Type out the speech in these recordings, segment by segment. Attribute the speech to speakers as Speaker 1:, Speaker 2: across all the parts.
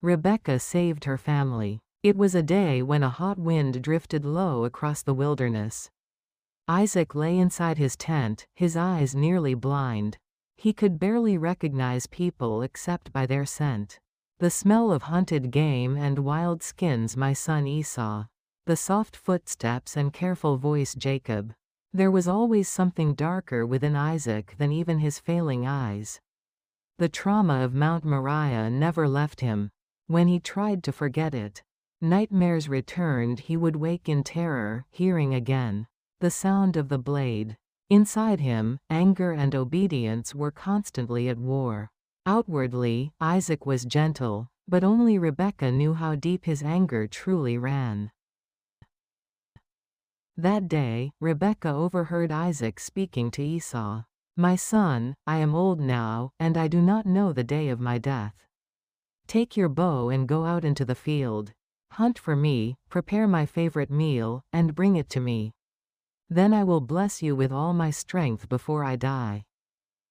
Speaker 1: Rebekah saved her family. It was a day when a hot wind drifted low across the wilderness. Isaac lay inside his tent, his eyes nearly blind. He could barely recognize people except by their scent. The smell of hunted game and wild skins, my son Esau. The soft footsteps and careful voice, Jacob. There was always something darker within Isaac than even his failing eyes. The trauma of Mount Moriah never left him. When he tried to forget it, nightmares returned. He would wake in terror, hearing again the sound of the blade. Inside him, anger and obedience were constantly at war. Outwardly, Isaac was gentle, but only Rebekah knew how deep his anger truly ran. That day, Rebekah overheard Isaac speaking to Esau. "My son, I am old now, and I do not know the day of my death. Take your bow and go out into the field. Hunt for me, prepare my favorite meal, and bring it to me. Then I will bless you with all my strength before I die."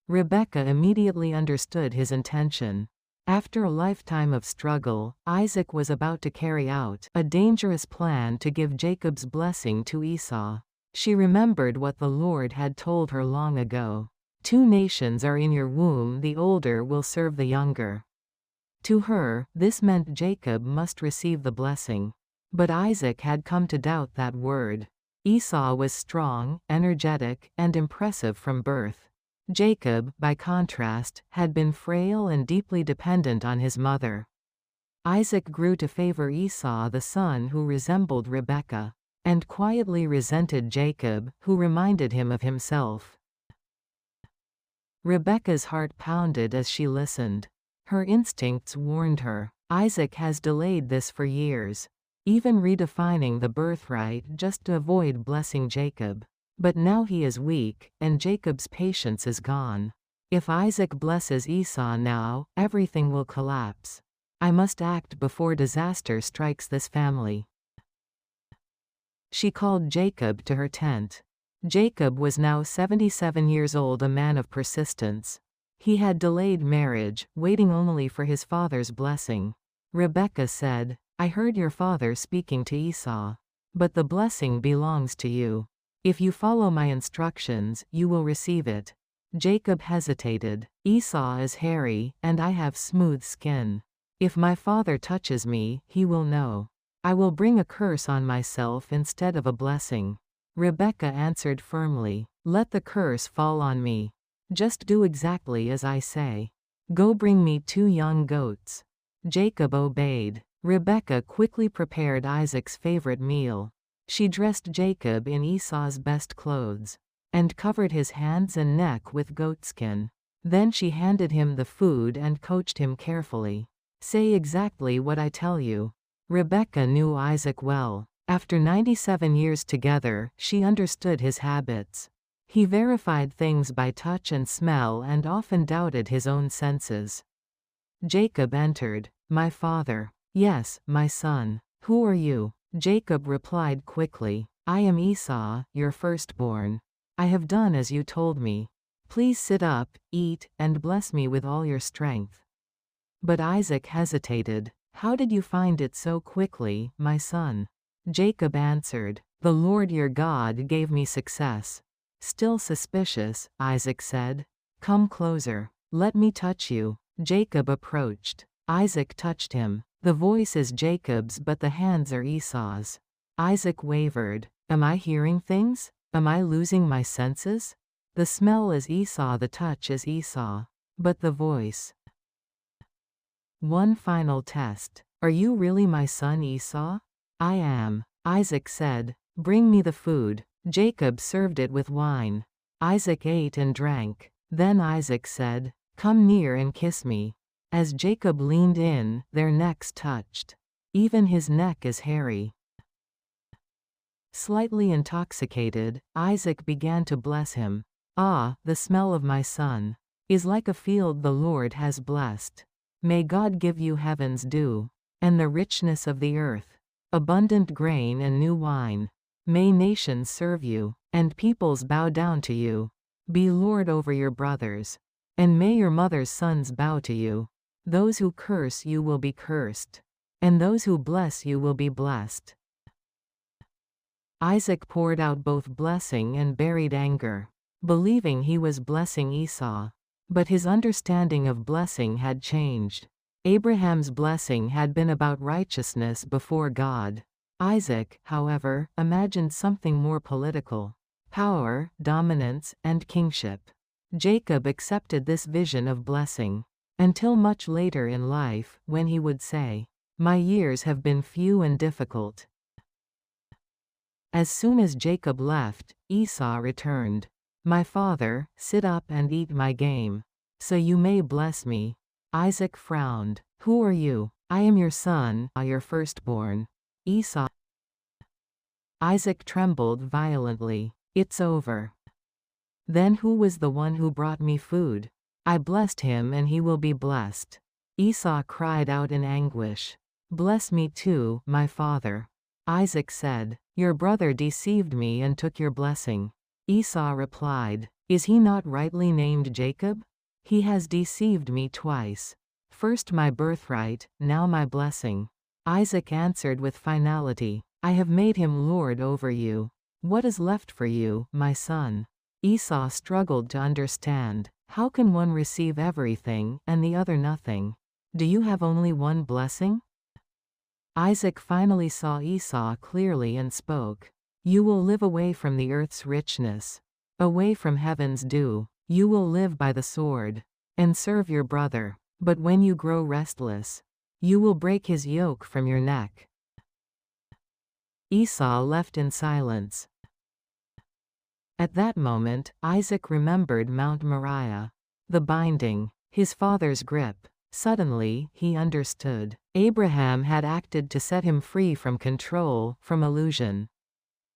Speaker 1: Rebekah immediately understood his intention. After a lifetime of struggle, Isaac was about to carry out a dangerous plan to give Jacob's blessing to Esau. She remembered what the Lord had told her long ago. "Two nations are in your womb, the older will serve the younger." To her, this meant Jacob must receive the blessing. But Isaac had come to doubt that word. Esau was strong, energetic, and impressive from birth. Jacob, by contrast, had been frail and deeply dependent on his mother. Isaac grew to favor Esau, the son who resembled Rebekah, and quietly resented Jacob, who reminded him of himself. Rebekah's heart pounded as she listened. Her instincts warned her. Isaac has delayed this for years, even redefining the birthright just to avoid blessing Jacob. But now he is weak, and Jacob's patience is gone. If Isaac blesses Esau now, everything will collapse. I must act before disaster strikes this family. She called Jacob to her tent. Jacob was now 77 years old, a man of persistence. He had delayed marriage, waiting only for his father's blessing. Rebekah said, "I heard your father speaking to Esau. But the blessing belongs to you. If you follow my instructions, you will receive it." Jacob hesitated. "Esau is hairy, and I have smooth skin. If my father touches me, he will know. I will bring a curse on myself instead of a blessing." Rebekah answered firmly, "Let the curse fall on me. Just do exactly as I say. Go bring me 2 young goats." Jacob obeyed. Rebekah quickly prepared Isaac's favorite meal. She dressed Jacob in Esau's best clothes, and covered his hands and neck with goatskin. Then she handed him the food and coached him carefully. "Say exactly what I tell you." Rebekah knew Isaac well. After 97 years together, she understood his habits. He verified things by touch and smell and often doubted his own senses. Jacob entered. "My father." "Yes, my son. Who are you?" Jacob replied quickly, "I am Esau, your firstborn. I have done as you told me. Please sit up, eat, and bless me with all your strength." But Isaac hesitated. "How did you find it so quickly, my son?" Jacob answered, "The Lord your God gave me success." Still suspicious, Isaac said, "Come closer. Let me touch you." Jacob approached. Isaac touched him. The voice is Jacob's but the hands are Esau's. Isaac wavered. "Am I hearing things? Am I losing my senses? The smell is Esau, the touch is Esau. But the voice." One final test. "Are you really my son Esau?" "I am." Isaac said, "Bring me the food." Jacob served it with wine. Isaac ate and drank. Then Isaac said, "Come near and kiss me." As Jacob leaned in, their necks touched. Even his neck is hairy. Slightly intoxicated, Isaac began to bless him. "Ah, the smell of my son is like a field the Lord has blessed. May God give you heaven's dew, and the richness of the earth, abundant grain and new wine. May nations serve you, and peoples bow down to you. Be Lord over your brothers, and may your mother's sons bow to you. Those who curse you will be cursed, and those who bless you will be blessed. Isaac poured out both blessing and buried anger, believing he was blessing Esau. But his understanding of blessing had changed. Abraham's blessing had been about righteousness before God. Isaac, however, imagined something more political: power, dominance, and kingship. Jacob accepted this vision of blessing, until much later in life, when he would say, "My years have been few and difficult." As soon as Jacob left, Esau returned. "My father, sit up and eat my game, so you may bless me." Isaac frowned. "Who are you?" "I am your son, your firstborn." Esau. Isaac trembled violently. "It's over." "Then who was the one who brought me food?" "I blessed him and he will be blessed." Esau cried out in anguish. "Bless me too, my father." Isaac said, "Your brother deceived me and took your blessing." Esau replied, "Is he not rightly named Jacob? He has deceived me twice. First my birthright, now my blessing." Isaac answered with finality, "I have made him lord over you. What is left for you, my son?" Esau struggled to understand. How can one receive everything, and the other nothing? Do you have only one blessing? Isaac finally saw Esau clearly and spoke. "You will live away from the earth's richness, away from heaven's dew. You will live by the sword, and serve your brother. But when you grow restless, you will break his yoke from your neck." Esau left in silence. At that moment, Isaac remembered Mount Moriah, the binding, his father's grip. Suddenly, he understood. Abraham had acted to set him free from control, from illusion.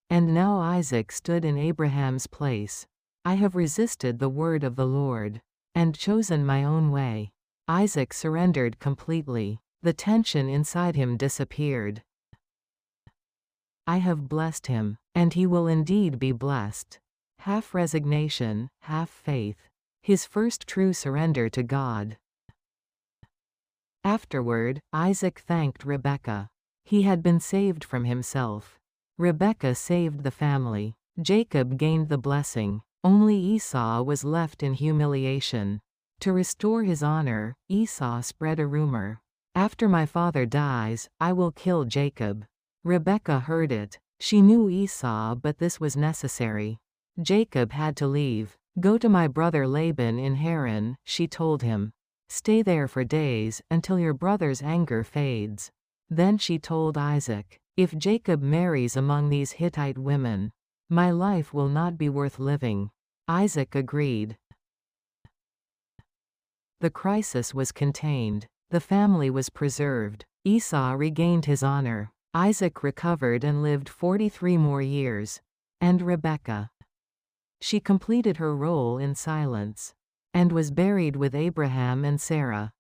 Speaker 1: And now Isaac stood in Abraham's place. "I have resisted the word of the Lord, and chosen my own way." Isaac surrendered completely. The tension inside him disappeared. "I have blessed him, and he will indeed be blessed." Half resignation, half faith. His first true surrender to God. Afterward, Isaac thanked Rebekah. He had been saved from himself. Rebekah saved the family. Jacob gained the blessing. Only Esau was left in humiliation. To restore his honor, Esau spread a rumor. "After my father dies, I will kill Jacob." Rebekah heard it. She knew Esau, but this was necessary. Jacob had to leave. "Go to my brother Laban in Haran," she told him. "Stay there for days, until your brother's anger fades." Then she told Isaac, "If Jacob marries among these Hittite women, my life will not be worth living." Isaac agreed. The crisis was contained. The family was preserved. Esau regained his honor. Isaac recovered and lived 43 more years. And Rebekah. She completed her role in silence, and was buried with Abraham and Sarah.